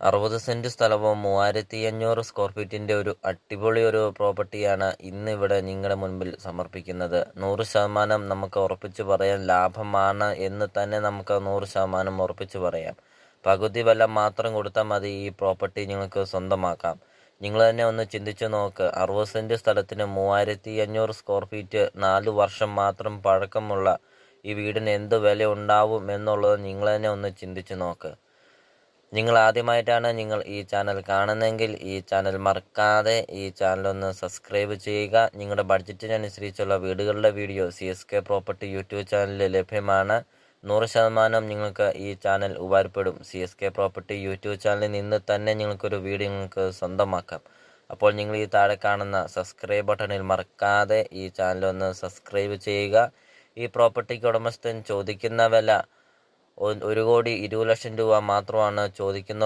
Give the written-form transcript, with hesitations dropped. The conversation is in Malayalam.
60 സെന്റ് സ്ഥലവും 3500 സ്ക്വയർ ഫീറ്റിന്റെ ഒരു അടിപൊളി ഒരു പ്രോപ്പർട്ടിയാണ് ഇന്ന് ഇവിടെ നിങ്ങളുടെ മുൻപിൽ സമർപ്പിക്കുന്നത്. 100% നമുക്ക് ഉറപ്പിച്ചു പറയാം ലാഭമാണ് എന്ന് തന്നെ നമുക്ക് 100% ഉറപ്പിച്ചു പറയാം. പകുതി വില മാത്രം കൊടുത്താൽ മതി ഈ പ്രോപ്പർട്ടി നിങ്ങൾക്ക് സ്വന്തമാക്കാം. നിങ്ങൾ തന്നെ ഒന്ന് ചിന്തിച്ചു നോക്ക്. 60 സെന്റ് സ്ഥലത്തിന് 3500 സ്ക്വയർ ഫീറ്റ് 4 വർഷം മാത്രം പഴക്കമുള്ള ഈ വീടിന് എന്ത് വില ഉണ്ടാവും എന്നുള്ളത് നിങ്ങൾ തന്നെ ഒന്ന് ചിന്തിച്ചു നോക്ക്. നിങ്ങൾ ആദ്യമായിട്ടാണ് നിങ്ങൾ ഈ ചാനൽ കാണുന്നതെങ്കിൽ ഈ ചാനൽ മറക്കാതെ ഈ ചാനൽ ഒന്ന് സബ്സ്ക്രൈബ് ചെയ്യുക. നിങ്ങളുടെ ബഡ്ജറ്റിനനുസരിച്ചുള്ള വീടുകളുടെ വീഡിയോ CSK പ്രോപ്പർട്ടി യൂട്യൂബ് ചാനലിൽ ലഭ്യമാണ്. 100% നിങ്ങൾക്ക് ഈ ചാനൽ ഉപകാരപ്പെടും. CSK പ്രോപ്പർട്ടി യൂട്യൂബ് ചാനലിൽ നിന്ന് തന്നെ നിങ്ങൾക്കൊരു വീഡിയോ നിങ്ങൾക്ക് സ്വന്തമാക്കാം. അപ്പോൾ നിങ്ങൾ ഈ താഴെ കാണുന്ന സബ്സ്ക്രൈബ് ബട്ടണിൽ മറക്കാതെ ഈ ചാനൽ ഒന്ന് സബ്സ്ക്രൈബ് ചെയ്യുക. ഈ പ്രോപ്പർട്ടിക്ക് ഉടമസ്ഥൻ ചോദിക്കുന്ന വില 1,20,20,00,000 രൂപ മാത്രമാണ് ചോദിക്കുന്നുള്ളൂ.